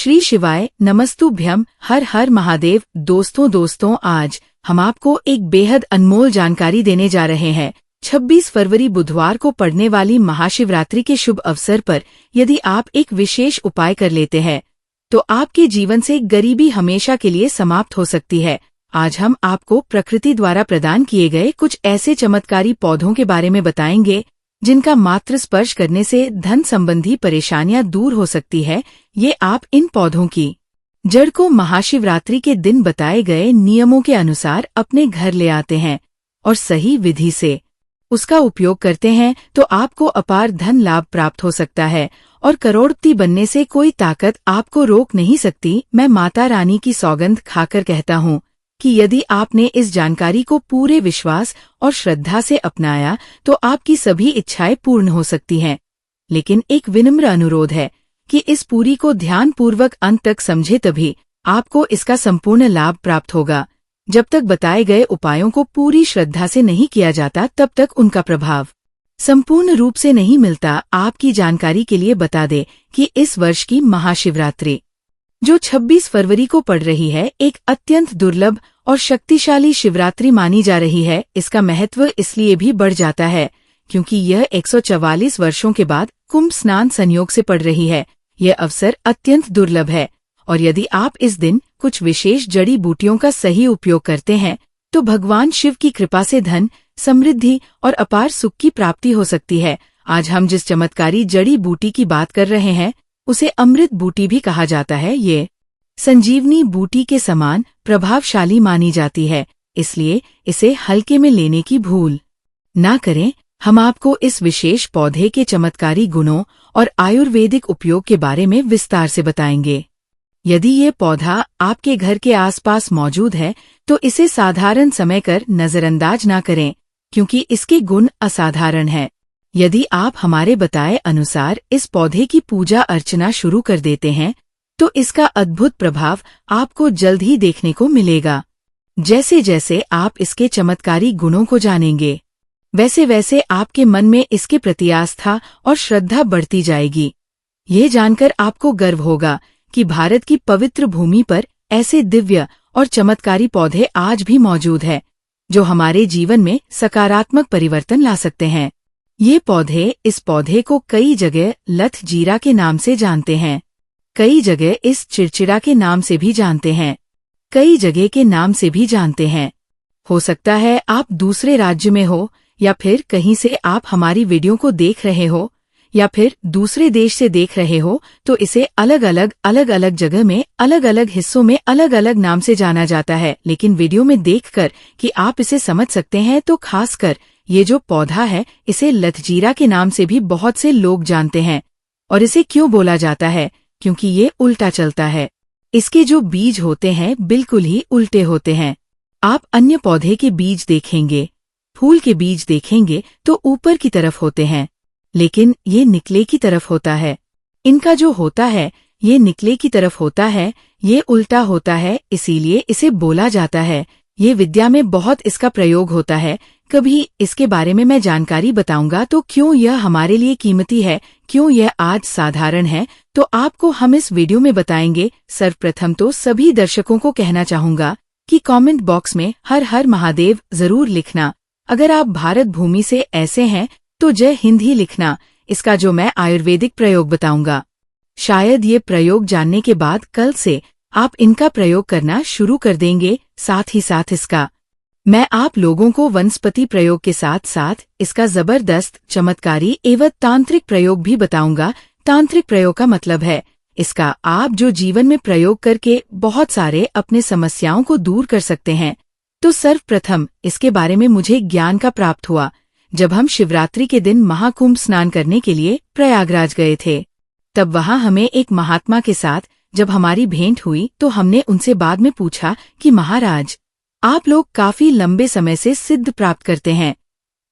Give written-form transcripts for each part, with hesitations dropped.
श्री शिवाय नमस्तुभ्यम। हर हर महादेव। दोस्तों आज हम आपको एक बेहद अनमोल जानकारी देने जा रहे हैं। 26 फरवरी बुधवार को पड़ने वाली महाशिवरात्रि के शुभ अवसर पर यदि आप एक विशेष उपाय कर लेते हैं तो आपके जीवन से गरीबी हमेशा के लिए समाप्त हो सकती है। आज हम आपको प्रकृति द्वारा प्रदान किए गए कुछ ऐसे चमत्कारी पौधों के बारे में बताएंगे जिनका मात्र स्पर्श करने से धन संबंधी परेशानियां दूर हो सकती है। ये आप इन पौधों की जड़ को महाशिवरात्रि के दिन बताए गए नियमों के अनुसार अपने घर ले आते हैं और सही विधि से उसका उपयोग करते हैं तो आपको अपार धन लाभ प्राप्त हो सकता है और करोड़पति बनने से कोई ताकत आपको रोक नहीं सकती। मैं माता रानी की सौगंध खाकर कहता हूँ कि यदि आपने इस जानकारी को पूरे विश्वास और श्रद्धा से अपनाया तो आपकी सभी इच्छाएं पूर्ण हो सकती हैं। लेकिन एक विनम्र अनुरोध है कि इस पूरी को ध्यानपूर्वक अंत तक समझे, तभी आपको इसका संपूर्ण लाभ प्राप्त होगा। जब तक बताए गए उपायों को पूरी श्रद्धा से नहीं किया जाता तब तक उनका प्रभाव संपूर्ण रूप से नहीं मिलता। आपकी जानकारी के लिए बता दें कि इस वर्ष की महाशिवरात्रि जो 26 फरवरी को पड़ रही है, एक अत्यंत दुर्लभ और शक्तिशाली शिवरात्रि मानी जा रही है। इसका महत्व इसलिए भी बढ़ जाता है क्योंकि यह 144 वर्षों के बाद कुंभ स्नान संयोग से पड़ रही है। यह अवसर अत्यंत दुर्लभ है और यदि आप इस दिन कुछ विशेष जड़ी बूटियों का सही उपयोग करते हैं तो भगवान शिव की कृपा से धन, समृद्धि और अपार सुख की प्राप्ति हो सकती है। आज हम जिस चमत्कारी जड़ी बूटी की बात कर रहे हैं उसे अमृत बूटी भी कहा जाता है। ये संजीवनी बूटी के समान प्रभावशाली मानी जाती है, इसलिए इसे हल्के में लेने की भूल ना करें। हम आपको इस विशेष पौधे के चमत्कारी गुणों और आयुर्वेदिक उपयोग के बारे में विस्तार से बताएंगे। यदि ये पौधा आपके घर के आसपास मौजूद है तो इसे साधारण समय कर नजरअंदाज ना करें क्योंकि इसके गुण असाधारण हैं। यदि आप हमारे बताए अनुसार इस पौधे की पूजा अर्चना शुरू कर देते हैं तो इसका अद्भुत प्रभाव आपको जल्द ही देखने को मिलेगा। जैसे जैसे आप इसके चमत्कारी गुणों को जानेंगे वैसे वैसे आपके मन में इसके प्रति आस्था और श्रद्धा बढ़ती जाएगी। ये जानकर आपको गर्व होगा कि भारत की पवित्र भूमि पर ऐसे दिव्य और चमत्कारी पौधे आज भी मौजूद हैं जो हमारे जीवन में सकारात्मक परिवर्तन ला सकते हैं। इस पौधे को कई जगह लथ जीरा के नाम से जानते हैं, कई जगह इस चिड़चिड़ा के नाम से भी जानते हैं, कई जगह के नाम से भी जानते हैं। हो सकता है आप दूसरे राज्य में हो या फिर कहीं से आप हमारी वीडियो को देख रहे हो या फिर दूसरे देश से देख रहे हो तो इसे अलग अलग जगह में अलग अलग हिस्सों में अलग अलग नाम से जाना जाता है। लेकिन वीडियो में देखकर कि आप इसे समझ सकते हैं तो खासकर ये जो पौधा है इसे लथजीरा के नाम से भी बहुत से लोग जानते हैं। और इसे क्यों बोला जाता है? क्योंकि ये उल्टा चलता है। इसके जो बीज होते हैं बिल्कुल ही उल्टे होते हैं। आप अन्य पौधे के बीज देखेंगे, फूल के बीज देखेंगे तो ऊपर की तरफ होते हैं, लेकिन ये निकले की तरफ होता है। इनका जो होता है ये निकले की तरफ होता है, ये उल्टा होता है, इसीलिए इसे बोला जाता है। ये विद्या में बहुत इसका प्रयोग होता है। कभी इसके बारे में मैं जानकारी बताऊंगा तो क्यों यह हमारे लिए कीमती है, क्यों यह आज साधारण है, तो आपको हम इस वीडियो में बताएंगे। सर्वप्रथम तो सभी दर्शकों को कहना चाहूंगा कि कमेंट बॉक्स में हर हर महादेव जरूर लिखना। अगर आप भारत भूमि से ऐसे हैं तो जय हिंद ही लिखना। इसका जो मैं आयुर्वेदिक प्रयोग बताऊंगा, शायद ये प्रयोग जानने के बाद कल से आप इनका प्रयोग करना शुरू कर देंगे। साथ ही साथ इसका मैं आप लोगों को वनस्पति प्रयोग के साथ साथ इसका जबरदस्त चमत्कारी एवं तांत्रिक प्रयोग भी बताऊंगा। तांत्रिक प्रयोग का मतलब है इसका आप जो जीवन में प्रयोग करके बहुत सारे अपने समस्याओं को दूर कर सकते हैं। तो सर्वप्रथम इसके बारे में मुझे ज्ञान का प्राप्त हुआ जब हम शिवरात्रि के दिन महाकुंभ स्नान करने के लिए प्रयागराज गए थे। तब वहां हमें एक महात्मा के साथ जब हमारी भेंट हुई तो हमने उनसे बाद में पूछा कि महाराज, आप लोग काफी लंबे समय से सिद्ध प्राप्त करते हैं,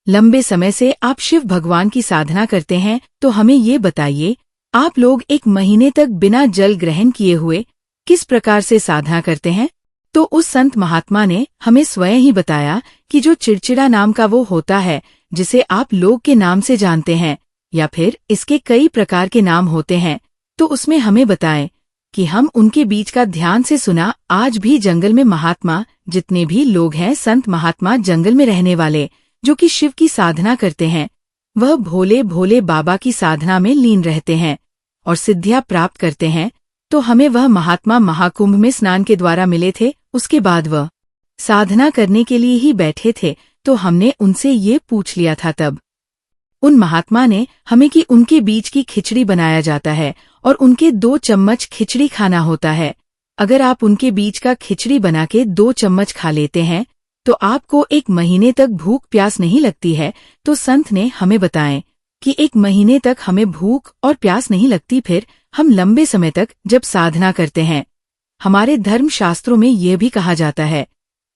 लंबे समय से आप शिव भगवान की साधना करते हैं, तो हमें ये बताइए आप लोग 1 महीने तक बिना जल ग्रहण किए हुए किस प्रकार से साधना करते हैं? तो उस संत महात्मा ने हमें स्वयं ही बताया कि जो चिड़चिड़ा नाम का वो होता है जिसे आप लोग के नाम से जानते हैं या फिर इसके कई प्रकार के नाम होते हैं, तो उसमें हमें बताएं कि हम उनके बीच का ध्यान से सुना। आज भी जंगल में महात्मा, जितने भी लोग हैं, संत महात्मा, जंगल में रहने वाले जो कि शिव की साधना करते हैं, वह भोले भोले बाबा की साधना में लीन रहते हैं और सिद्धियां प्राप्त करते हैं। तो हमें वह महात्मा महाकुंभ में स्नान के द्वारा मिले थे। उसके बाद वह साधना करने के लिए ही बैठे थे, तो हमने उनसे ये पूछ लिया था। तब उन महात्मा ने हमें कि उनके बीच की खिचड़ी बनाया जाता है और उनके 2 चम्मच खिचड़ी खाना होता है। अगर आप उनके बीच का खिचड़ी बना के 2 चम्मच खा लेते हैं तो आपको 1 महीने तक भूख प्यास नहीं लगती है। तो संत ने हमें बताएं कि 1 महीने तक हमें भूख और प्यास नहीं लगती। फिर हम लंबे समय तक जब साधना करते हैं, हमारे धर्म शास्त्रों में यह भी कहा जाता है,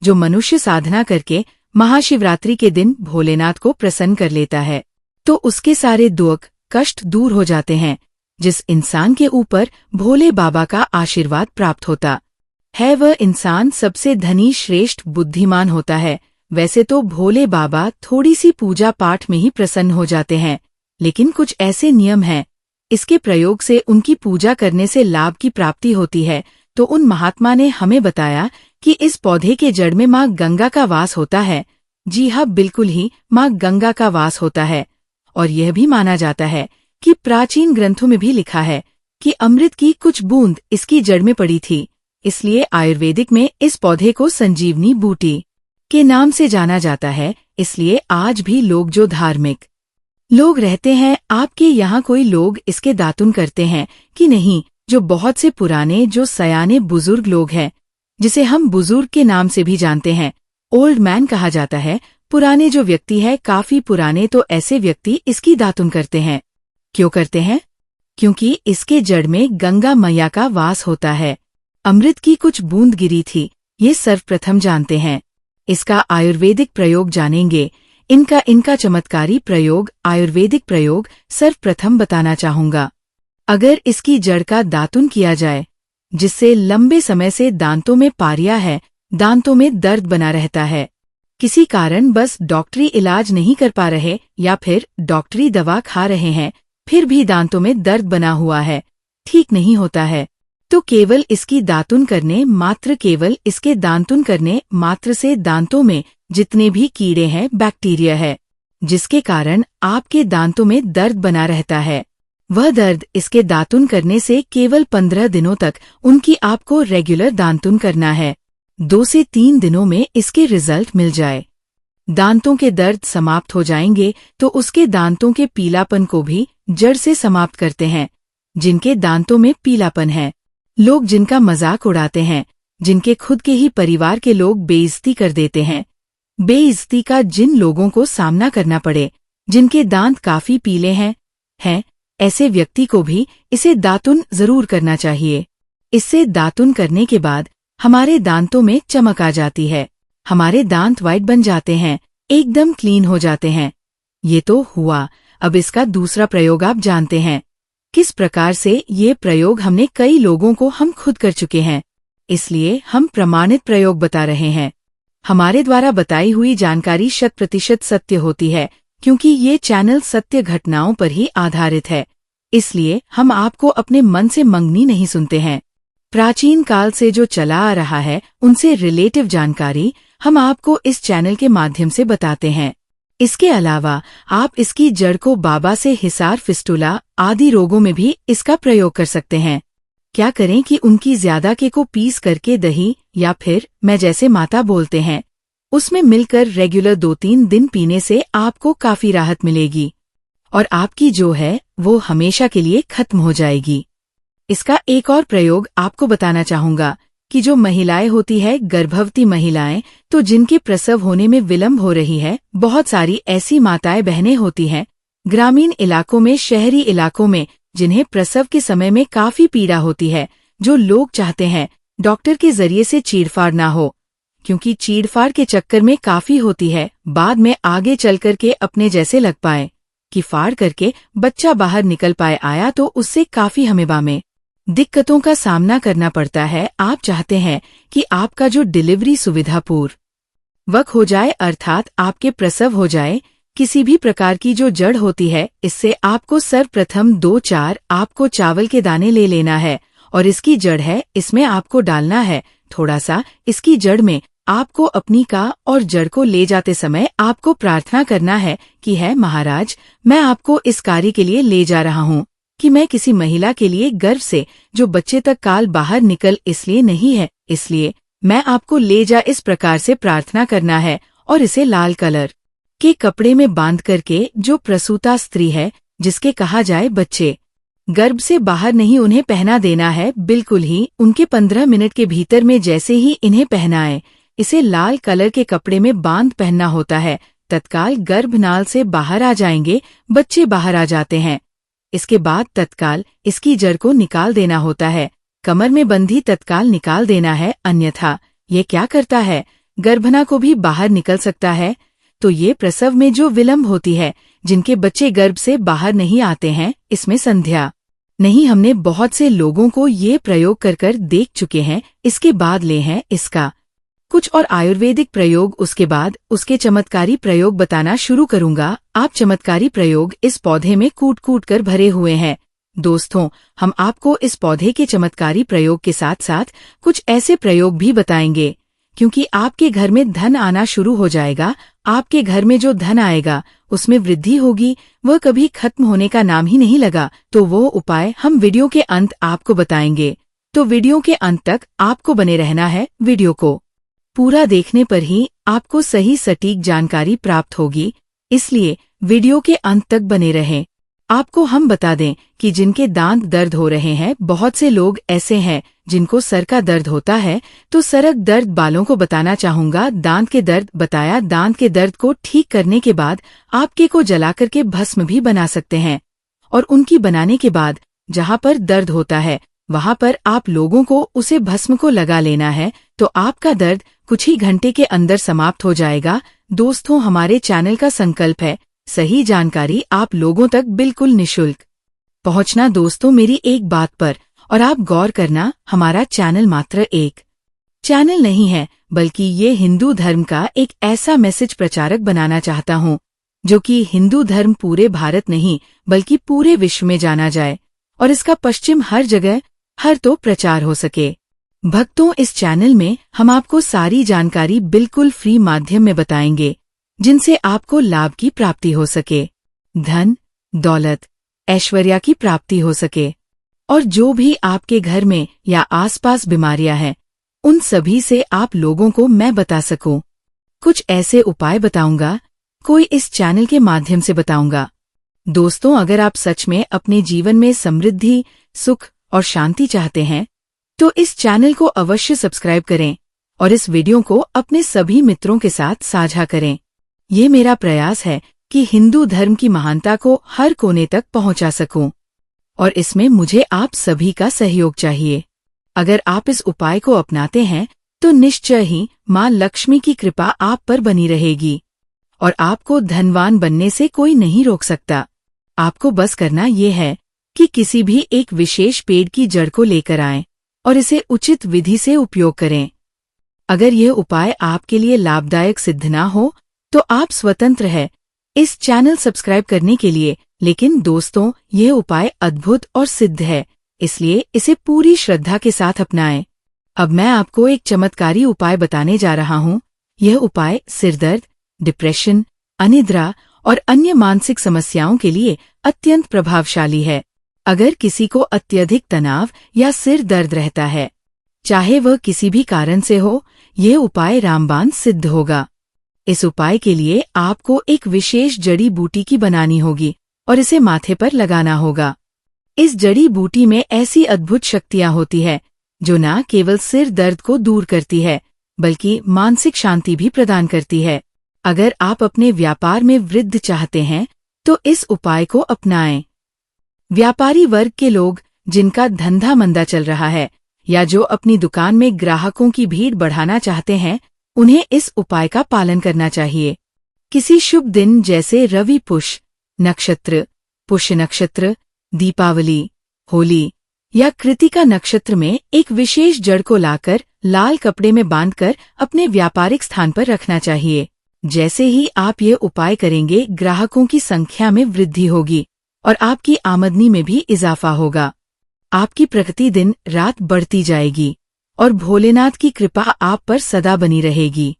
जो मनुष्य साधना करके महाशिवरात्रि के दिन भोलेनाथ को प्रसन्न कर लेता है तो उसके सारे दुख कष्ट दूर हो जाते हैं। जिस इंसान के ऊपर भोले बाबा का आशीर्वाद प्राप्त होता है, वह इंसान सबसे धनी, श्रेष्ठ, बुद्धिमान होता है। वैसे तो भोले बाबा थोड़ी सी पूजा पाठ में ही प्रसन्न हो जाते हैं, लेकिन कुछ ऐसे नियम हैं, इसके प्रयोग से उनकी पूजा करने से लाभ की प्राप्ति होती है। तो उन महात्मा ने हमें बताया कि इस पौधे के जड़ में माँ गंगा का वास होता है। जी हाँ, बिल्कुल ही माँ गंगा का वास होता है। और यह भी माना जाता है कि प्राचीन ग्रंथों में भी लिखा है कि अमृत की कुछ बूंद इसकी जड़ में पड़ी थी। इसलिए आयुर्वेदिक में इस पौधे को संजीवनी बूटी के नाम से जाना जाता है। इसलिए आज भी लोग, जो धार्मिक लोग रहते हैं, आपके यहाँ कोई लोग इसके दातुन करते हैं कि नहीं? जो बहुत से पुराने, जो सयाने बुजुर्ग लोग हैं, जिसे हम बुजुर्ग के नाम से भी जानते हैं, ओल्ड मैन कहा जाता है। पुराने जो व्यक्ति है, काफी पुराने, तो ऐसे व्यक्ति इसकी दातुन करते हैं। क्यों करते हैं? क्योंकि इसके जड़ में गंगा मैया का वास होता है। अमृत की कुछ बूंद गिरी थी, ये सर्वप्रथम जानते हैं। इसका आयुर्वेदिक प्रयोग जानेंगे। इनका चमत्कारी प्रयोग, आयुर्वेदिक प्रयोग सर्वप्रथम बताना चाहूंगा। अगर इसकी जड़ का दातुन किया जाए, जिससे लंबे समय से दांतों में पारिया है, दांतों में दर्द बना रहता है, किसी कारण बस डॉक्टरी इलाज नहीं कर पा रहे या फिर डॉक्टरी दवा खा रहे हैं, फिर भी दांतों में दर्द बना हुआ है, ठीक नहीं होता है, तो केवल इसकी दातुन करने मात्र, केवल इसके दातुन करने मात्र से दांतों में जितने भी कीड़े हैं, बैक्टीरिया है, जिसके कारण आपके दांतों में दर्द बना रहता है, वह दर्द इसके दातुन करने से केवल 15 दिनों तक उनकी आपको रेगुलर दातुन करना है। 2 से 3 दिनों में इसके रिजल्ट मिल जाए, दांतों के दर्द समाप्त हो जाएंगे। तो उसके दांतों के पीलापन को भी जड़ से समाप्त करते हैं। जिनके दांतों में पीलापन है, लोग जिनका मजाक उड़ाते हैं, जिनके खुद के ही परिवार के लोग बेइज्जती कर देते हैं, बेइज्जती का जिन लोगों को सामना करना पड़े, जिनके दांत काफी पीले हैं, ऐसे व्यक्ति को भी इसे दातुन जरूर करना चाहिए। इससे दातुन करने के बाद हमारे दांतों में चमक आ जाती है, हमारे दांत वाइट बन जाते हैं, एकदम क्लीन हो जाते हैं। ये तो हुआ। अब इसका दूसरा प्रयोग आप जानते हैं। किस प्रकार से ये प्रयोग हमने कई लोगों को हम खुद कर चुके हैं, इसलिए हम प्रमाणित प्रयोग बता रहे हैं। हमारे द्वारा बताई हुई जानकारी 100% सत्य होती है, क्योंकि ये चैनल सत्य घटनाओं पर ही आधारित है। इसलिए हम आपको अपने मन से मंगनी नहीं सुनते हैं। प्राचीन काल से जो चला आ रहा है, उनसे रिलेटिव जानकारी हम आपको इस चैनल के माध्यम से बताते हैं। इसके अलावा आप इसकी जड़ को बाबा से हिसार, फिस्टुला आदि रोगों में भी इसका प्रयोग कर सकते हैं। क्या करें कि उनकी ज्यादा के को पीस करके दही या फिर मैं जैसे माता बोलते हैं, उसमें मिलकर रेगुलर 2-3 दिन पीने से आपको काफी राहत मिलेगी और आपकी जो है वो हमेशा के लिए खत्म हो जाएगी। इसका एक और प्रयोग आपको बताना चाहूंगा कि जो महिलाएं होती है, गर्भवती महिलाएं, तो जिनके प्रसव होने में विलंब हो रही है, बहुत सारी ऐसी माताएं बहनें होती हैं ग्रामीण इलाकों में, शहरी इलाकों में, जिन्हें प्रसव के समय में काफी पीड़ा होती है, जो लोग चाहते हैं डॉक्टर के जरिए से चीड़फाड़ ना हो, क्योंकि चीड़फाड़ के चक्कर में काफी होती है, बाद में आगे चल करके अपने जैसे लग पाए कि फाड़ करके बच्चा बाहर निकल पाए आया, तो उससे काफी हमें में दिक्कतों का सामना करना पड़ता है। आप चाहते हैं कि आपका जो डिलीवरी सुविधा पूर्वक हो जाए, अर्थात आपके प्रसव हो जाए। किसी भी प्रकार की जो जड़ होती है, इससे आपको सर्वप्रथम 2-4 आपको चावल के दाने ले लेना है और इसकी जड़ है, इसमें आपको डालना है थोड़ा सा। इसकी जड़ में आपको अपनी का और जड़ को ले जाते समय आपको प्रार्थना करना है कि है महाराज, मैं आपको इस कार्य के लिए ले जा रहा हूँ कि मैं किसी महिला के लिए गर्भ से जो बच्चे तक काल बाहर निकल इसलिए नहीं है, इसलिए मैं आपको ले जा, इस प्रकार से प्रार्थना करना है। और इसे लाल कलर के कपड़े में बांध करके जो प्रसूता स्त्री है, जिसके कहा जाए बच्चे गर्भ से बाहर नहीं, उन्हें पहना देना है। बिल्कुल ही उनके 15 मिनट के भीतर में जैसे ही इन्हें पहनाए, इसे लाल कलर के कपड़े में बांध पहनना होता है, तत्काल गर्भनाल से बाहर आ जाएंगे, बच्चे बाहर आ जाते हैं। इसके बाद तत्काल इसकी जड़ को निकाल देना होता है, कमर में बंधी तत्काल निकाल देना है, अन्यथा ये क्या करता है, गर्भना को भी बाहर निकल सकता है। तो ये प्रसव में जो विलंब होती है, जिनके बच्चे गर्भ से बाहर नहीं आते हैं, इसमें संध्या नहीं। हमने बहुत से लोगों को ये प्रयोग कर देख चुके हैं। इसके बाद ले हैं इसका कुछ और आयुर्वेदिक प्रयोग, उसके बाद उसके चमत्कारी प्रयोग बताना शुरू करूंगा। आप चमत्कारी प्रयोग इस पौधे में कूट कूट कर भरे हुए हैं। दोस्तों, हम आपको इस पौधे के चमत्कारी प्रयोग के साथ साथ कुछ ऐसे प्रयोग भी बताएंगे, क्योंकि आपके घर में धन आना शुरू हो जाएगा। आपके घर में जो धन आएगा उसमें वृद्धि होगी, वह कभी खत्म होने का नाम ही नहीं लगा। तो वो उपाय हम वीडियो के अंत आपको बताएंगे, तो वीडियो के अंत तक आपको बने रहना है। वीडियो को पूरा देखने पर ही आपको सही सटीक जानकारी प्राप्त होगी, इसलिए वीडियो के अंत तक बने रहें। आपको हम बता दें कि जिनके दांत दर्द हो रहे हैं, बहुत से लोग ऐसे हैं जिनको सर का दर्द होता है, तो सरक दर्द बालों को बताना चाहूंगा। दांत के दर्द बताया, दांत के दर्द को ठीक करने के बाद आपके को जला करके भस्म भी बना सकते हैं, और उनकी बनाने के बाद जहां पर दर्द होता है वहां पर आप लोगों को उसे भस्म को लगा लेना है, तो आपका दर्द कुछ ही घंटे के अंदर समाप्त हो जाएगा। दोस्तों, हमारे चैनल का संकल्प है सही जानकारी आप लोगों तक बिल्कुल निशुल्क पहुंचना। दोस्तों, मेरी एक बात पर और आप गौर करना, हमारा चैनल मात्र एक चैनल नहीं है, बल्कि ये हिंदू धर्म का एक ऐसा मैसेज प्रचारक बनाना चाहता हूँ जो कि हिंदू धर्म पूरे भारत नहीं बल्कि पूरे विश्व में जाना जाए, और इसका पश्चिम हर जगह हर तो प्रचार हो सके। भक्तों, इस चैनल में हम आपको सारी जानकारी बिल्कुल फ्री माध्यम में बताएंगे, जिनसे आपको लाभ की प्राप्ति हो सके, धन दौलत ऐश्वर्य की प्राप्ति हो सके, और जो भी आपके घर में या आसपास बीमारियां हैं, उन सभी से आप लोगों को मैं बता सकूं। कुछ ऐसे उपाय बताऊंगा, कोई इस चैनल के माध्यम से बताऊंगा। दोस्तों, अगर आप सच में अपने जीवन में समृद्धि, सुख और शांति चाहते हैं, तो इस चैनल को अवश्य सब्सक्राइब करें और इस वीडियो को अपने सभी मित्रों के साथ साझा करें। ये मेरा प्रयास है कि हिंदू धर्म की महानता को हर कोने तक पहुंचा सकूं, और इसमें मुझे आप सभी का सहयोग चाहिए। अगर आप इस उपाय को अपनाते हैं तो निश्चय ही मां लक्ष्मी की कृपा आप पर बनी रहेगी, और आपको धनवान बनने से कोई नहीं रोक सकता। आपको बस करना ये है कि किसी भी एक विशेष पेड़ की जड़ को लेकर आएं और इसे उचित विधि से उपयोग करें। अगर यह उपाय आपके लिए लाभदायक सिद्ध ना हो तो आप स्वतंत्र हैं इस चैनल सब्सक्राइब करने के लिए, लेकिन दोस्तों, यह उपाय अद्भुत और सिद्ध है, इसलिए इसे पूरी श्रद्धा के साथ अपनाएं। अब मैं आपको एक चमत्कारी उपाय बताने जा रहा हूँ। यह उपाय सिरदर्द, डिप्रेशन, अनिद्रा और अन्य मानसिक समस्याओं के लिए अत्यंत प्रभावशाली है। अगर किसी को अत्यधिक तनाव या सिर दर्द रहता है, चाहे वह किसी भी कारण से हो, यह उपाय रामबाण सिद्ध होगा। इस उपाय के लिए आपको एक विशेष जड़ी बूटी की बनानी होगी और इसे माथे पर लगाना होगा। इस जड़ी बूटी में ऐसी अद्भुत शक्तियां होती है जो न केवल सिर दर्द को दूर करती है, बल्कि मानसिक शांति भी प्रदान करती है। अगर आप अपने व्यापार में वृद्धि चाहते हैं तो इस उपाय को अपनाएं। व्यापारी वर्ग के लोग जिनका धंधा मंदा चल रहा है, या जो अपनी दुकान में ग्राहकों की भीड़ बढ़ाना चाहते हैं, उन्हें इस उपाय का पालन करना चाहिए। किसी शुभ दिन जैसे रवि नक्षत्र, पुष्य नक्षत्र, दीपावली, होली या कृतिका नक्षत्र में एक विशेष जड़ को लाकर लाल कपड़े में बांधकर अपने व्यापारिक स्थान पर रखना चाहिए। जैसे ही आप ये उपाय करेंगे, ग्राहकों की संख्या में वृद्धि होगी और आपकी आमदनी में भी इजाफा होगा। आपकी प्रगति दिन रात बढ़ती जाएगी और भोलेनाथ की कृपा आप पर सदा बनी रहेगी।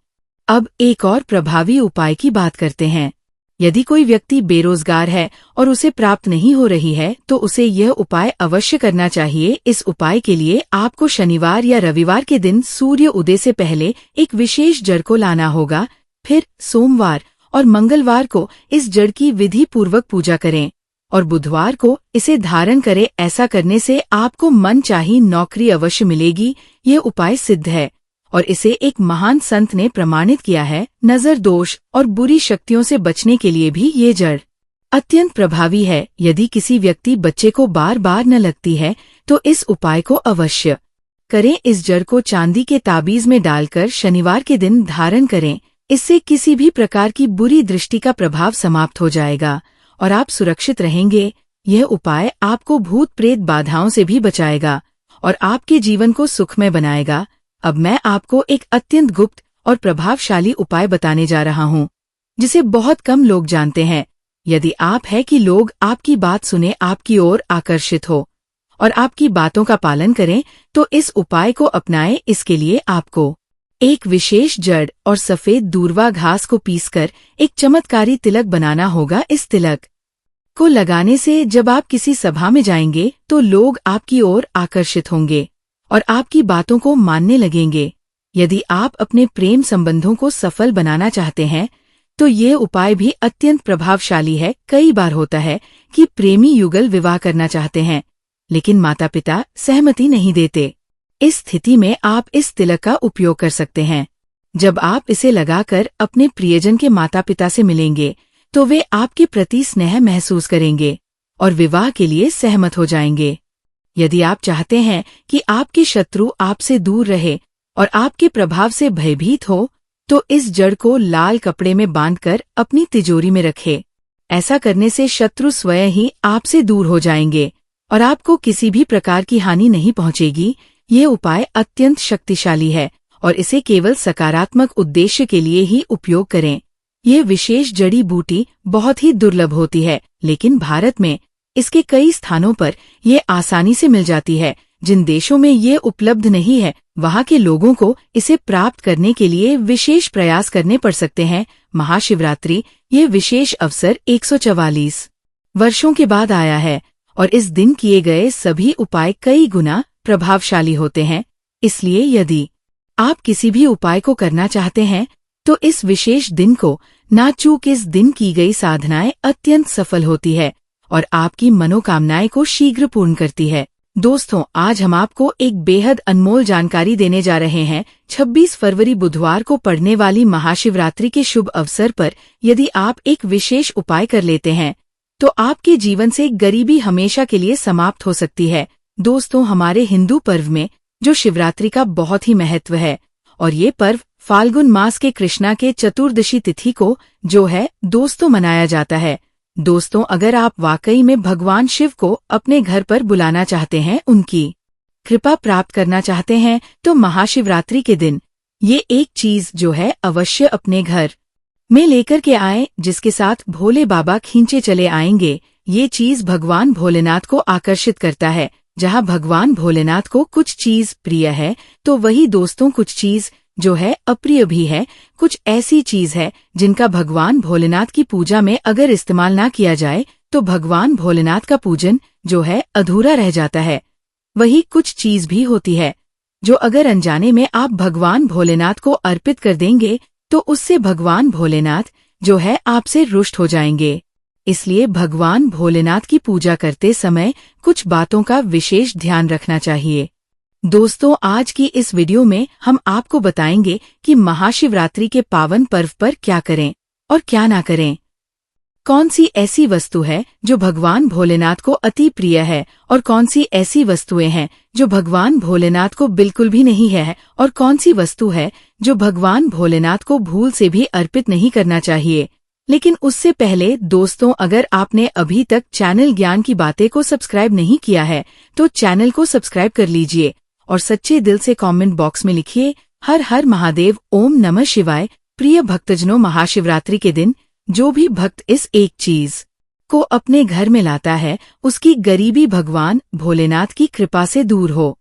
अब एक और प्रभावी उपाय की बात करते हैं। यदि कोई व्यक्ति बेरोजगार है और उसे प्राप्त नहीं हो रही है तो उसे यह उपाय अवश्य करना चाहिए। इस उपाय के लिए आपको शनिवार या रविवार के दिन सूर्य उदय से पहले एक विशेष जड़ को लाना होगा। फिर सोमवार और मंगलवार को इस जड़ की विधि पूर्वक पूजा करें और बुधवार को इसे धारण करें। ऐसा करने से आपको मनचाही नौकरी अवश्य मिलेगी। ये उपाय सिद्ध है और इसे एक महान संत ने प्रमाणित किया है। नजर दोष और बुरी शक्तियों से बचने के लिए भी ये जड़ अत्यंत प्रभावी है। यदि किसी व्यक्ति बच्चे को बार बार न लगती है तो इस उपाय को अवश्य करें। इस जड़ को चांदी के ताबीज में डालकर शनिवार के दिन धारण करें। इससे किसी भी प्रकार की बुरी दृष्टि का प्रभाव समाप्त हो जाएगा और आप सुरक्षित रहेंगे। यह उपाय आपको भूत प्रेत बाधाओं से भी बचाएगा और आपके जीवन को सुखमय बनाएगा। अब मैं आपको एक अत्यंत गुप्त और प्रभावशाली उपाय बताने जा रहा हूँ जिसे बहुत कम लोग जानते हैं। यदि आप है कि लोग आपकी बात सुने, आपकी ओर आकर्षित हो और आपकी बातों का पालन करें तो इस उपाय को अपनाएं। इसके लिए आपको एक विशेष जड़ और सफेद दूर्वा घास को पीसकर एक चमत्कारी तिलक बनाना होगा। इस तिलक को लगाने से जब आप किसी सभा में जाएंगे तो लोग आपकी ओर आकर्षित होंगे और आपकी बातों को मानने लगेंगे। यदि आप अपने प्रेम संबंधों को सफल बनाना चाहते हैं तो ये उपाय भी अत्यंत प्रभावशाली है। कई बार होता है कि प्रेमी युगल विवाह करना चाहते हैं लेकिन माता पिता सहमति नहीं देते। इस स्थिति में आप इस तिलक का उपयोग कर सकते हैं। जब आप इसे लगाकर अपने प्रियजन के माता पिता से मिलेंगे तो वे आपके प्रति स्नेह महसूस करेंगे और विवाह के लिए सहमत हो जाएंगे। यदि आप चाहते हैं कि आपके शत्रु आपसे दूर रहे और आपके प्रभाव से भयभीत हो तो इस जड़ को लाल कपड़े में बांधकर अपनी तिजोरी में रखें। ऐसा करने से शत्रु स्वयं ही आपसे दूर हो जाएंगे और आपको किसी भी प्रकार की हानि नहीं पहुंचेगी। ये उपाय अत्यंत शक्तिशाली है और इसे केवल सकारात्मक उद्देश्य के लिए ही उपयोग करें। ये विशेष जड़ी बूटी बहुत ही दुर्लभ होती है लेकिन भारत में इसके कई स्थानों पर ये आसानी से मिल जाती है। जिन देशों में ये उपलब्ध नहीं है वहाँ के लोगों को इसे प्राप्त करने के लिए विशेष प्रयास करने पड़ सकते हैं। महाशिवरात्रि ये विशेष अवसर 144 वर्षों के बाद आया है और इस दिन किए गए सभी उपाय कई गुना प्रभावशाली होते हैं। इसलिए यदि आप किसी भी उपाय को करना चाहते हैं तो इस विशेष दिन को ना चूक। इस दिन की गई साधनाएं अत्यंत सफल होती है और आपकी मनोकामनाएं को शीघ्र पूर्ण करती है। दोस्तों, आज हम आपको एक बेहद अनमोल जानकारी देने जा रहे हैं। 26 फरवरी बुधवार को पड़ने वाली महाशिवरात्रि के शुभ अवसर पर यदि आप एक विशेष उपाय कर लेते हैं तो आपके जीवन से गरीबी हमेशा के लिए समाप्त हो सकती है। दोस्तों, हमारे हिंदू पर्व में जो शिवरात्रि का बहुत ही महत्व है और ये पर्व फाल्गुन मास के कृष्णा के चतुर्दशी तिथि को जो है दोस्तों मनाया जाता है। दोस्तों, अगर आप वाकई में भगवान शिव को अपने घर पर बुलाना चाहते हैं, उनकी कृपा प्राप्त करना चाहते हैं तो महाशिवरात्रि के दिन ये एक चीज जो है अवश्य अपने घर में लेकर के आएं जिसके साथ भोले बाबा खींचे चले आएंगे। ये चीज भगवान भोलेनाथ को आकर्षित करता है। जहाँ भगवान भोलेनाथ को कुछ चीज प्रिय है तो वही दोस्तों कुछ चीज जो है अप्रिय भी है। कुछ ऐसी चीज है जिनका भगवान भोलेनाथ की पूजा में अगर इस्तेमाल ना किया जाए तो भगवान भोलेनाथ का पूजन जो है अधूरा रह जाता है। वही कुछ चीज भी होती है जो अगर अनजाने में आप भगवान भोलेनाथ को अर्पित कर देंगे तो उससे भगवान भोलेनाथ जो है आपसे रुष्ट हो जाएंगे। इसलिए भगवान भोलेनाथ की पूजा करते समय कुछ बातों का विशेष ध्यान रखना चाहिए। दोस्तों, आज की इस वीडियो में हम आपको बताएंगे कि महाशिवरात्रि के पावन पर्व पर क्या करें और क्या ना करें। कौन सी ऐसी वस्तु है जो भगवान भोलेनाथ को अति प्रिय है और कौन सी ऐसी वस्तुएं हैं जो भगवान भोलेनाथ को बिल्कुल भी नहीं है और कौन सी वस्तु है जो भगवान भोलेनाथ को भूल से भी अर्पित नहीं करना चाहिए। लेकिन उससे पहले दोस्तों, अगर आपने अभी तक चैनल ज्ञान की बातें को सब्सक्राइब नहीं किया है तो चैनल को सब्सक्राइब कर लीजिए और सच्चे दिल से कमेंट बॉक्स में लिखिए हर हर महादेव, ओम नमः शिवाय। प्रिय भक्तजनों, महाशिवरात्रि के दिन जो भी भक्त इस एक चीज को अपने घर में लाता है, उसकी गरीबी भगवान भोलेनाथ की कृपा से दूर हो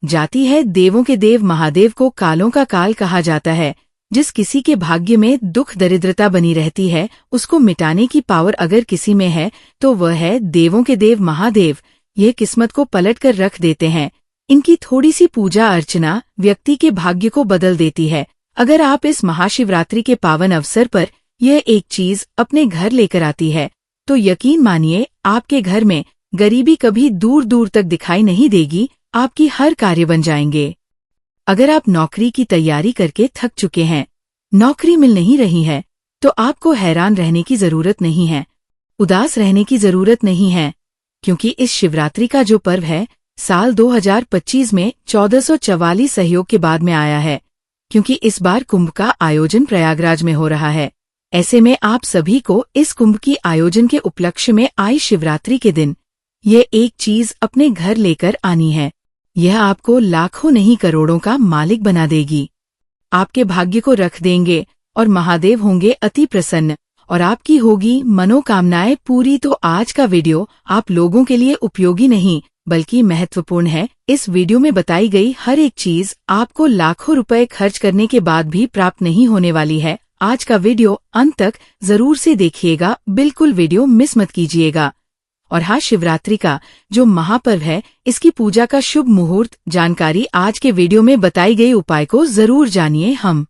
जाती है। देवों के देव महादेव को कालों का काल कहा जाता है। जिस किसी के भाग्य में दुख दरिद्रता बनी रहती है, उसको मिटाने की पावर अगर किसी में है तो वह है देवों के देव महादेव। ये किस्मत को पलट कर रख देते हैं। इनकी थोड़ी सी पूजा अर्चना व्यक्ति के भाग्य को बदल देती है। अगर आप इस महाशिवरात्रि के पावन अवसर पर यह एक चीज अपने घर लेकर आती है तो यकीन मानिए आपके घर में गरीबी कभी दूर दूर तक दिखाई नहीं देगी। आपकी हर कार्य बन जाएंगे। अगर आप नौकरी की तैयारी करके थक चुके हैं, नौकरी मिल नहीं रही है, तो आपको हैरान रहने की जरूरत नहीं है, उदास रहने की जरूरत नहीं है, क्योंकि इस शिवरात्रि का जो पर्व है साल 2025 में 1444 सहयोग के बाद में आया है, क्योंकि इस बार कुंभ का आयोजन प्रयागराज में हो रहा है। ऐसे में आप सभी को इस कुंभ की आयोजन के उपलक्ष्य में आई शिवरात्रि के दिन ये एक चीज अपने घर लेकर आनी है। यह आपको लाखों नहीं करोड़ों का मालिक बना देगी। आपके भाग्य को रख देंगे और महादेव होंगे अति प्रसन्न और आपकी होगी मनोकामनाएं पूरी। तो आज का वीडियो आप लोगों के लिए उपयोगी नहीं बल्कि महत्वपूर्ण है। इस वीडियो में बताई गई हर एक चीज आपको लाखों रुपए खर्च करने के बाद भी प्राप्त नहीं होने वाली है। आज का वीडियो अंत तक जरूर से देखिएगा, बिल्कुल वीडियो मिस मत कीजिएगा। और हाँ, शिवरात्रि का जो महापर्व है, इसकी पूजा का शुभ मुहूर्त जानकारी आज के वीडियो में बताई गई उपाय को जरूर जानिए। हम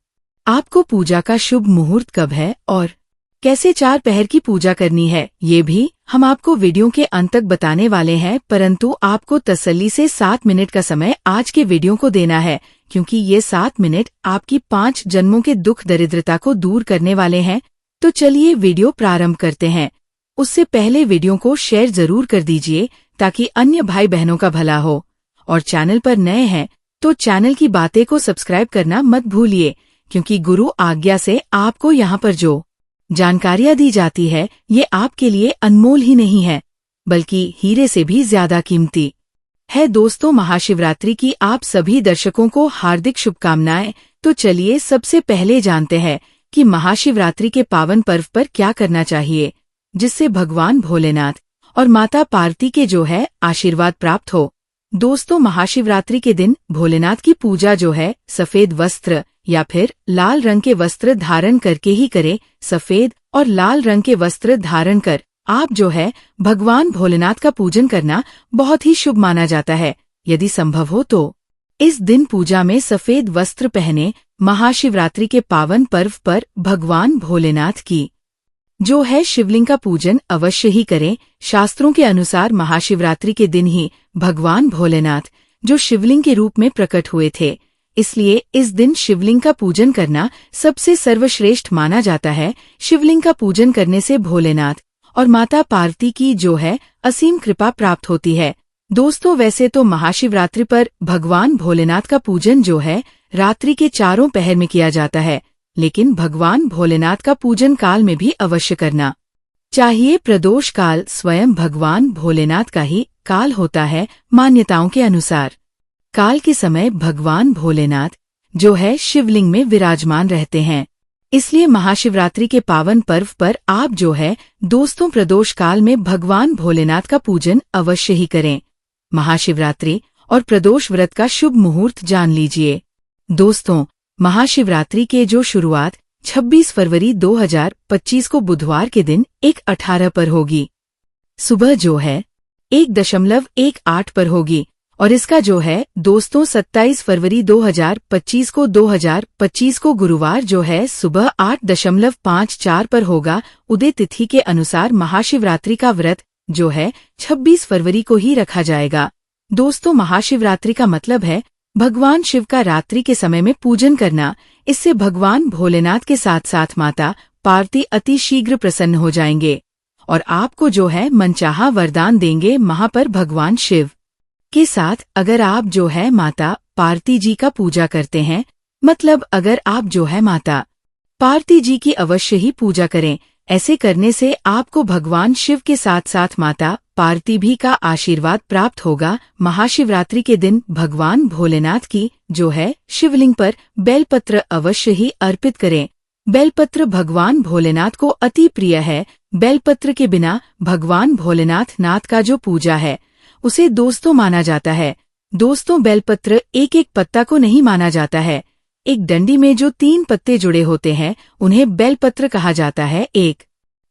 आपको पूजा का शुभ मुहूर्त कब है और कैसे 4 पहर की पूजा करनी है, ये भी हम आपको वीडियो के अंत तक बताने वाले हैं। परंतु आपको तसल्ली से 7 मिनट का समय आज के वीडियो को देना है, क्योंकि ये 7 मिनट आपकी 5 जन्मों के दुख दरिद्रता को दूर करने वाले हैं। तो चलिए वीडियो प्रारंभ करते हैं। उससे पहले वीडियो को शेयर जरूर कर दीजिए ताकि अन्य भाई बहनों का भला हो। और चैनल पर नए हैं तो चैनल की बातें को सब्सक्राइब करना मत भूलिए, क्योंकि गुरु आज्ञा से आपको यहाँ पर जो जानकारियाँ दी जाती है ये आपके लिए अनमोल ही नहीं है बल्कि हीरे से भी ज्यादा कीमती है। दोस्तों, महाशिवरात्रि की आप सभी दर्शकों को हार्दिक शुभकामनाएं। तो चलिए सबसे पहले जानते हैं कि महाशिवरात्रि के पावन पर्व पर क्या करना चाहिए, जिससे भगवान भोलेनाथ और माता पार्वती के जो है आशीर्वाद प्राप्त हो। दोस्तों, महाशिवरात्रि के दिन भोलेनाथ की पूजा जो है सफेद वस्त्र या फिर लाल रंग के वस्त्र धारण करके ही करें। सफेद और लाल रंग के वस्त्र धारण कर आप जो है भगवान भोलेनाथ का पूजन करना बहुत ही शुभ माना जाता है। यदि संभव हो तो इस दिन पूजा में सफेद वस्त्र पहने। महाशिवरात्रि के पावन पर्व पर भगवान भोलेनाथ की जो है शिवलिंग का पूजन अवश्य ही करें। शास्त्रों के अनुसार महाशिवरात्रि के दिन ही भगवान भोलेनाथ जो शिवलिंग के रूप में प्रकट हुए थे, इसलिए इस दिन शिवलिंग का पूजन करना सबसे सर्वश्रेष्ठ माना जाता है। शिवलिंग का पूजन करने से भोलेनाथ और माता पार्वती की जो है असीम कृपा प्राप्त होती है। दोस्तों, वैसे तो महाशिवरात्रि पर भगवान भोलेनाथ का पूजन जो है रात्रि के 4 पहर में किया जाता है, लेकिन भगवान भोलेनाथ का पूजन काल में भी अवश्य करना चाहिए। प्रदोष काल स्वयं भगवान भोलेनाथ का ही काल होता है। मान्यताओं के अनुसार काल के समय भगवान भोलेनाथ जो है शिवलिंग में विराजमान रहते हैं, इसलिए महाशिवरात्रि के पावन पर्व पर आप जो है दोस्तों प्रदोष काल में भगवान भोलेनाथ का पूजन अवश्य ही करें। महाशिवरात्रि और प्रदोष व्रत का शुभ मुहूर्त जान लीजिए। दोस्तों, महाशिवरात्रि के जो शुरुआत 26 फरवरी 2025 को बुधवार के दिन 1:18 पर होगी। सुबह जो है 1:18 पर होगी और इसका जो है दोस्तों 27 फरवरी 2025 को गुरुवार जो है सुबह 8:54 पर होगा। उदय तिथि के अनुसार महाशिवरात्रि का व्रत जो है 26 फरवरी को ही रखा जाएगा। दोस्तों, महाशिवरात्रि का मतलब है भगवान शिव का रात्रि के समय में पूजन करना। इससे भगवान भोलेनाथ के साथ साथ माता पार्वती अति शीघ्र प्रसन्न हो जाएंगे और आपको जो है मनचाहा वरदान देंगे। वहाँ पर भगवान शिव के साथ अगर आप जो है माता पार्वती जी का पूजा करते हैं, मतलब अगर आप जो है माता पार्वती जी की अवश्य ही पूजा करें। ऐसे करने से आपको भगवान शिव के साथ साथ माता पार्वती भी का आशीर्वाद प्राप्त होगा। महाशिवरात्रि के दिन भगवान भोलेनाथ की जो है शिवलिंग पर बेलपत्र अवश्य ही अर्पित करें। बेलपत्र भगवान भोलेनाथ को अति प्रिय है। बेलपत्र के बिना भगवान भोलेनाथ नाथ का जो पूजा है उसे दोस्तों माना जाता है। दोस्तों, बेलपत्र एक एक पत्ता को नहीं माना जाता है। एक डंडी में जो 3 पत्ते जुड़े होते हैं उन्हें बेलपत्र कहा जाता है। एक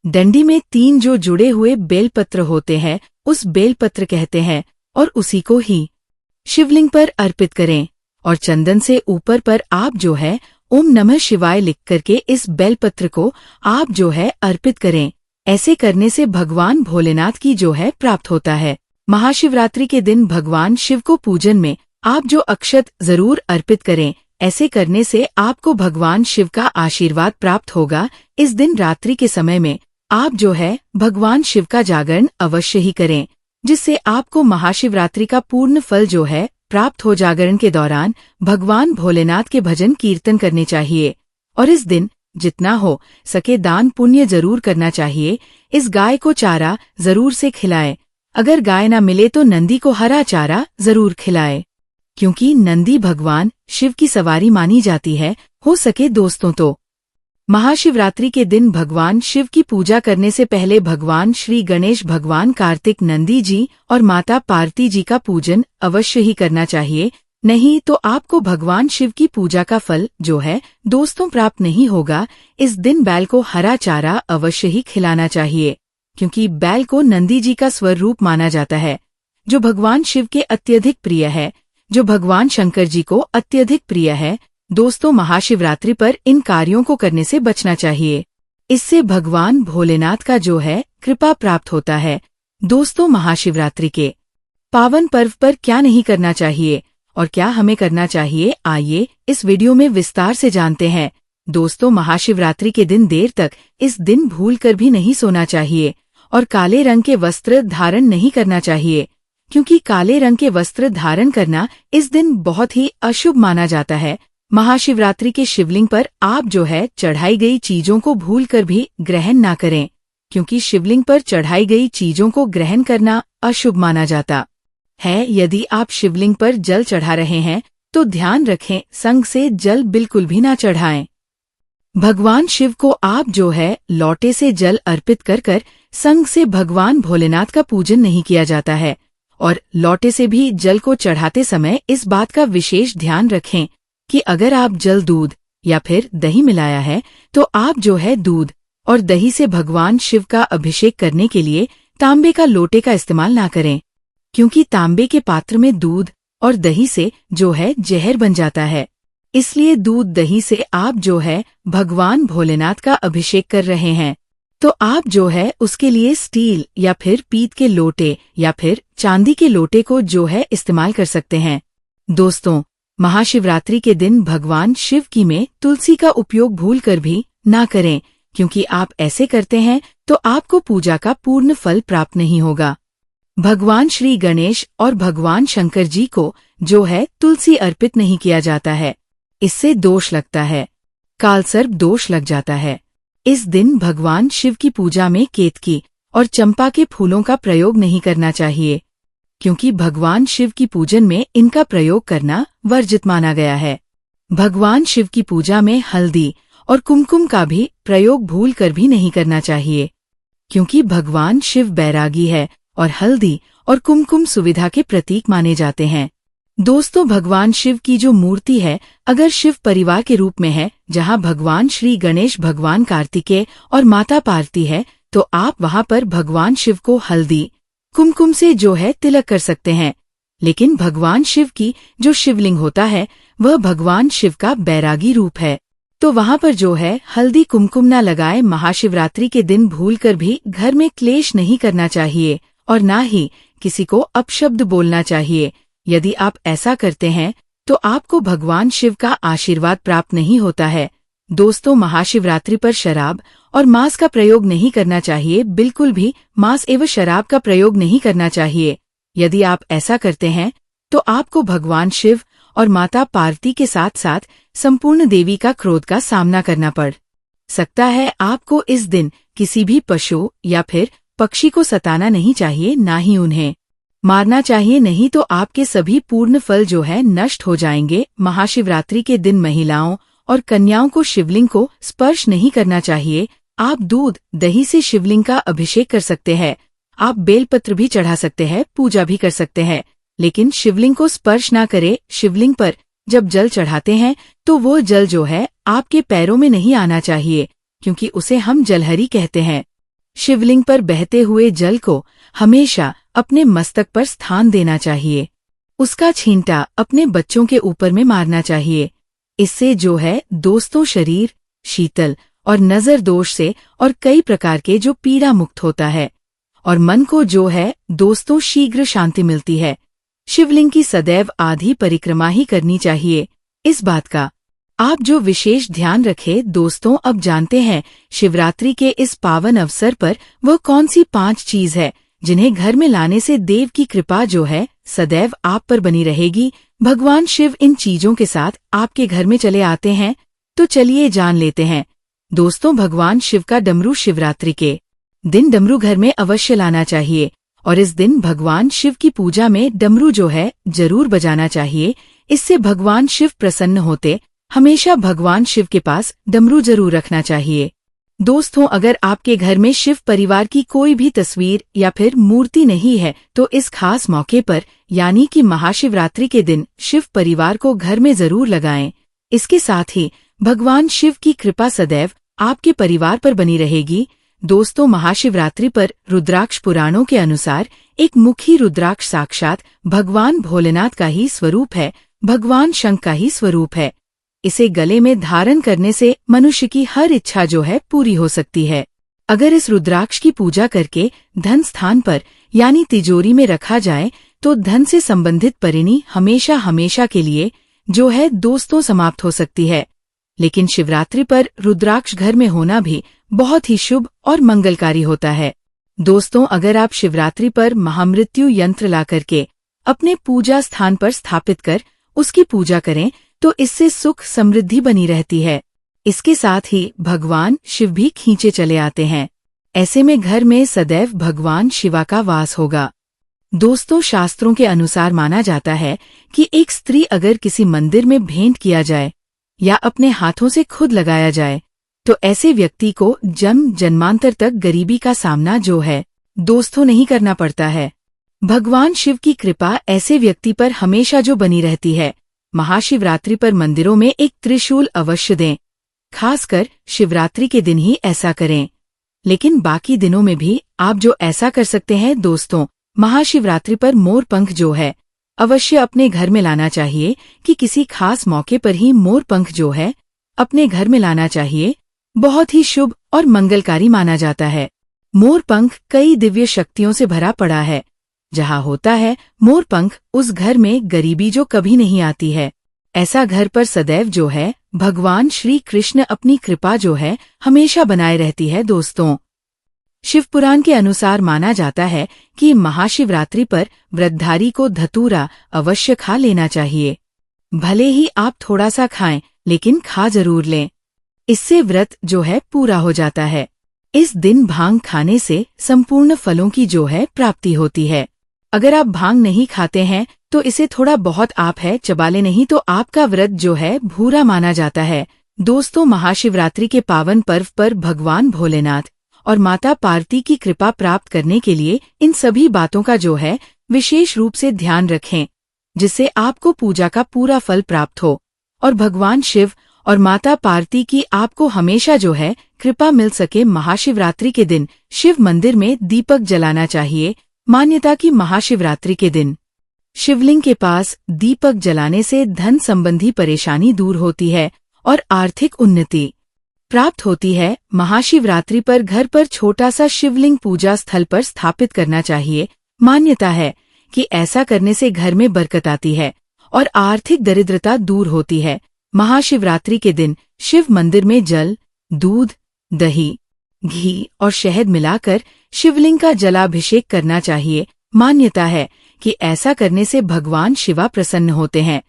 डंडी में 3 जो जुड़े हुए बेलपत्र होते हैं उस बेलपत्र कहते हैं और उसी को ही शिवलिंग पर अर्पित करें और चंदन से ऊपर पर आप जो है ओम नमः शिवाय लिख करके इस बेलपत्र को आप जो है अर्पित करें। ऐसे करने से भगवान भोलेनाथ की जो है प्राप्त होता है। महाशिवरात्रि के दिन भगवान शिव को पूजन में आप जो अक्षत जरूर अर्पित करें। ऐसे करने से आपको भगवान शिव का आशीर्वाद प्राप्त होगा। इस दिन रात्रि के समय में आप जो है भगवान शिव का जागरण अवश्य ही करें, जिससे आपको महाशिवरात्रि का पूर्ण फल जो है प्राप्त हो। जागरण के दौरान भगवान भोलेनाथ के भजन कीर्तन करने चाहिए और इस दिन जितना हो सके दान पुण्य जरूर करना चाहिए। इस गाय को चारा जरूर से खिलाए। अगर गाय ना मिले तो नंदी को हरा चारा जरूर खिलाए, क्योंकि नंदी भगवान शिव की सवारी मानी जाती है। हो सके दोस्तों तो महाशिवरात्रि के दिन भगवान शिव की पूजा करने से पहले भगवान श्री गणेश, भगवान कार्तिक, नंदी जी और माता पार्वती जी का पूजन अवश्य ही करना चाहिए। नहीं तो आपको भगवान शिव की पूजा का फल जो है दोस्तों प्राप्त नहीं होगा। इस दिन बैल को हरा चारा अवश्य ही खिलाना चाहिए, क्योंकि बैल को नंदी जी का स्वरूप माना जाता है, जो भगवान शिव के अत्यधिक प्रिय है, जो भगवान शंकर जी को अत्यधिक प्रिय है। दोस्तों, महाशिवरात्रि पर इन कार्यों को करने से बचना चाहिए। इससे भगवान भोलेनाथ का जो है कृपा प्राप्त होता है। दोस्तों, महाशिवरात्रि के पावन पर्व पर क्या नहीं करना चाहिए और क्या हमें करना चाहिए, आइए इस वीडियो में विस्तार से जानते हैं। दोस्तों, महाशिवरात्रि के दिन देर तक इस दिन भूलकर भी नहीं सोना चाहिए और काले रंग के वस्त्र धारण नहीं करना चाहिए, क्योंकि काले रंग के वस्त्र धारण करना इस दिन बहुत ही अशुभ माना जाता है। महाशिवरात्रि के शिवलिंग पर आप जो है चढ़ाई गई चीजों को भूलकर भी ग्रहण ना करें, क्योंकि शिवलिंग पर चढ़ाई गई चीजों को ग्रहण करना अशुभ माना जाता है। यदि आप शिवलिंग पर जल चढ़ा रहे हैं तो ध्यान रखें, संग से जल बिल्कुल भी ना चढ़ाएं। भगवान शिव को आप जो है लोटे से जल अर्पित कर संग से भगवान भोलेनाथ का पूजन नहीं किया जाता है। और लोटे से भी जल को चढ़ाते समय इस बात का विशेष ध्यान रखें कि अगर आप जल, दूध या फिर दही मिलाया है तो आप जो है दूध और दही से भगवान शिव का अभिषेक करने के लिए तांबे का लोटे का इस्तेमाल ना करें, क्योंकि तांबे के पात्र में दूध और दही से जो है जहर बन जाता है। इसलिए दूध दही से आप जो है भगवान भोलेनाथ का अभिषेक कर रहे हैं तो आप जो है उसके लिए स्टील या फिर पीत के लोटे या फिर चांदी के लोटे को जो है इस्तेमाल कर सकते हैं। दोस्तों, महाशिवरात्रि के दिन भगवान शिव की में तुलसी का उपयोग भूलकर भी ना करें, क्योंकि आप ऐसे करते हैं तो आपको पूजा का पूर्ण फल प्राप्त नहीं होगा। भगवान श्री गणेश और भगवान शंकर जी को जो है तुलसी अर्पित नहीं किया जाता है, इससे दोष लगता है, कालसर्प दोष लग जाता है। इस दिन भगवान शिव की पूजा में केतकी और चंपा के फूलों का प्रयोग नहीं करना चाहिए, क्योंकि भगवान शिव की पूजन में इनका प्रयोग करना वर्जित माना गया है। भगवान शिव की पूजा में हल्दी और कुमकुम का भी प्रयोग भूलकर भी नहीं करना चाहिए, क्योंकि भगवान शिव बैरागी है और हल्दी और कुमकुम सुविधा के प्रतीक माने जाते हैं। दोस्तों, भगवान शिव की जो मूर्ति है अगर शिव परिवार के रूप में है, जहां भगवान श्री गणेश, भगवान कार्तिकेय और माता पार्वती है, तो आप वहां पर भगवान शिव को हल्दी कुमकुम से जो है तिलक कर सकते हैं। लेकिन भगवान शिव की जो शिवलिंग होता है वह भगवान शिव का बैरागी रूप है, तो वहां पर जो है हल्दी कुमकुम न लगाए। महाशिवरात्रि के दिन भूलकर भी घर में क्लेश नहीं करना चाहिए और ना ही किसी को अपशब्द बोलना चाहिए। यदि आप ऐसा करते हैं तो आपको भगवान शिव का आशीर्वाद प्राप्त नहीं होता है। दोस्तों, महाशिवरात्रि पर शराब और मांस का प्रयोग नहीं करना चाहिए, बिल्कुल भी मांस एवं शराब का प्रयोग नहीं करना चाहिए। यदि आप ऐसा करते हैं तो आपको भगवान शिव और माता पार्वती के साथ साथ संपूर्ण देवी का क्रोध का सामना करना पड़ सकता है। आपको इस दिन किसी भी पशु या फिर पक्षी को सताना नहीं चाहिए, ना ही उन्हें मारना चाहिए, नहीं तो आपके सभी पूर्ण फल जो है नष्ट हो जाएंगे। महाशिवरात्रि के दिन महिलाओं और कन्याओं को शिवलिंग को स्पर्श नहीं करना चाहिए। आप दूध दही से शिवलिंग का अभिषेक कर सकते हैं। आप बेलपत्र भी चढ़ा सकते हैं, पूजा भी कर सकते हैं, लेकिन शिवलिंग को स्पर्श ना करें। शिवलिंग पर जब जल चढ़ाते हैं तो वो जल जो है आपके पैरों में नहीं आना चाहिए, क्योंकि उसे हम जलहरी कहते हैं। शिवलिंग पर बहते हुए जल को हमेशा अपने मस्तक पर स्थान देना चाहिए। उसका छींटा अपने बच्चों के ऊपर में मारना चाहिए। इससे जो है दोस्तों शरीर शीतल और नजर दोष से और कई प्रकार के जो पीड़ा मुक्त होता है, और मन को जो है दोस्तों शीघ्र शांति मिलती है। शिवलिंग की सदैव आधी परिक्रमा ही करनी चाहिए। इस बात का आप जो विशेष ध्यान रखे दोस्तों। अब जानते हैं शिवरात्रि के इस पावन अवसर पर वह कौन सी 5 चीज है जिन्हें घर में लाने से देव की कृपा जो है सदैव आप पर बनी रहेगी। भगवान शिव इन चीजों के साथ आपके घर में चले आते हैं, तो चलिए जान लेते हैं। दोस्तों, भगवान शिव का डमरू शिवरात्रि के दिन डमरू घर में अवश्य लाना चाहिए, और इस दिन भगवान शिव की पूजा में डमरू जो है जरूर बजाना चाहिए। इससे भगवान शिव प्रसन्न होते। हमेशा भगवान शिव के पास डमरू जरूर रखना चाहिए। दोस्तों, अगर आपके घर में शिव परिवार की कोई भी तस्वीर या फिर मूर्ति नहीं है, तो इस खास मौके पर यानी कि महाशिवरात्रि के दिन शिव परिवार को घर में जरूर लगाएं। इसके साथ ही भगवान शिव की कृपा सदैव आपके परिवार पर बनी रहेगी। दोस्तों, महाशिवरात्रि पर रुद्राक्ष पुराणों के अनुसार एक मुखी रुद्राक्ष साक्षात भगवान भोलेनाथ का ही स्वरूप है, भगवान शंकर का ही स्वरूप है। इसे गले में धारण करने से मनुष्य की हर इच्छा जो है पूरी हो सकती है। अगर इस रुद्राक्ष की पूजा करके धन स्थान पर यानी तिजोरी में रखा जाए तो धन से संबंधित परिणी हमेशा हमेशा के लिए जो है दोस्तों समाप्त हो सकती है। लेकिन शिवरात्रि पर रुद्राक्ष घर में होना भी बहुत ही शुभ और मंगलकारी होता है। दोस्तों, अगर आप शिवरात्रि पर महामृत्यु यंत्र ला करके अपने पूजा स्थान पर स्थापित कर उसकी पूजा करें तो इससे सुख समृद्धि बनी रहती है। इसके साथ ही भगवान शिव भी खींचे चले आते हैं। ऐसे में घर में सदैव भगवान शिवा का वास होगा। दोस्तों, शास्त्रों के अनुसार माना जाता है कि एक स्त्री अगर किसी मंदिर में भेंट किया जाए या अपने हाथों से खुद लगाया जाए तो ऐसे व्यक्ति को जन्म जन्मांतर तक गरीबी का सामना जो है दोस्तों नहीं करना पड़ता है। भगवान शिव की कृपा ऐसे व्यक्ति पर हमेशा जो बनी रहती है। महाशिवरात्रि पर मंदिरों में एक त्रिशूल अवश्य दें। खासकर शिवरात्रि के दिन ही ऐसा करें, लेकिन बाकी दिनों में भी आप जो ऐसा कर सकते हैं। दोस्तों, महाशिवरात्रि पर मोर पंख जो है अवश्य अपने घर में लाना चाहिए कि किसी खास मौके पर ही मोर पंख जो है अपने घर में लाना चाहिए। बहुत ही शुभ और मंगलकारी माना जाता है। मोर पंख कई दिव्य शक्तियों से भरा पड़ा है। जहाँ होता है मोर पंख, उस घर में गरीबी जो कभी नहीं आती है। ऐसा घर पर सदैव जो है भगवान श्री कृष्ण अपनी कृपा जो है हमेशा बनाए रहती है। दोस्तों, शिवपुराण के अनुसार माना जाता है कि महाशिवरात्रि पर व्रतधारी को धतूरा अवश्य खा लेना चाहिए। भले ही आप थोड़ा सा खाएं, लेकिन खा जरूर लें। इससे व्रत जो है पूरा हो जाता है। इस दिन भांग खाने से संपूर्ण फलों की जो है प्राप्ति होती है। अगर आप भांग नहीं खाते हैं तो इसे थोड़ा बहुत आप है चबा ले, नहीं तो आपका व्रत जो है भूरा माना जाता है। दोस्तों, महाशिवरात्रि के पावन पर्व पर भगवान भोलेनाथ और माता पार्वती की कृपा प्राप्त करने के लिए इन सभी बातों का जो है विशेष रूप से ध्यान रखें, जिससे आपको पूजा का पूरा फल प्राप्त हो और भगवान शिव और माता पार्वती की आपको हमेशा जो है कृपा मिल सके। महाशिवरात्रि के दिन शिव मंदिर में दीपक जलाना चाहिए। मान्यता की महाशिवरात्रि के दिन शिवलिंग के पास दीपक जलाने से धन संबंधी परेशानी दूर होती है और आर्थिक उन्नति प्राप्त होती है। महाशिवरात्रि पर घर पर छोटा सा शिवलिंग पूजा स्थल पर स्थापित करना चाहिए। मान्यता है कि ऐसा करने से घर में बरकत आती है और आर्थिक दरिद्रता दूर होती है। महाशिवरात्रि के दिन शिव मंदिर में जल, दूध, दही, घी और शहद मिलाकर शिवलिंग का जलाभिषेक करना चाहिए। मान्यता है कि ऐसा करने से भगवान शिवा प्रसन्न होते हैं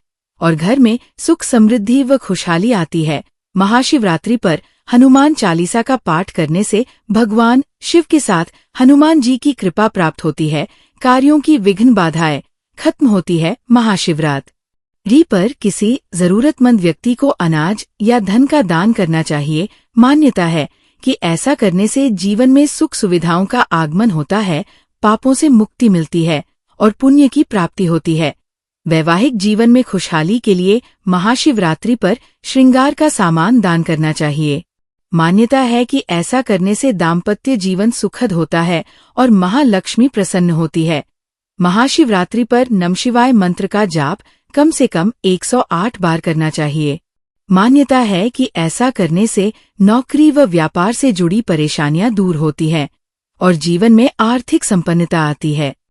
और घर में सुख समृद्धि व खुशहाली आती है। महाशिवरात्रि पर हनुमान चालीसा का पाठ करने से भगवान शिव के साथ हनुमान जी की कृपा प्राप्त होती है। कार्यों की विघ्न बाधाएं खत्म होती है। महाशिवरात्रि री पर किसी जरूरतमंद व्यक्ति को अनाज या धन का दान करना चाहिए। मान्यता है कि ऐसा करने से जीवन में सुख सुविधाओं का आगमन होता है, पापों से मुक्ति मिलती है और पुण्य की प्राप्ति होती है। वैवाहिक जीवन में खुशहाली के लिए महाशिवरात्रि पर श्रृंगार का सामान दान करना चाहिए। मान्यता है कि ऐसा करने से दाम्पत्य जीवन सुखद होता है और महालक्ष्मी प्रसन्न होती है। महाशिवरात्रि पर नमः मंत्र का जाप कम से कम 108 बार करना चाहिए। मान्यता है कि ऐसा करने से नौकरी व व्यापार से जुड़ी परेशानियां दूर होती हैं और जीवन में आर्थिक संपन्नता आती है।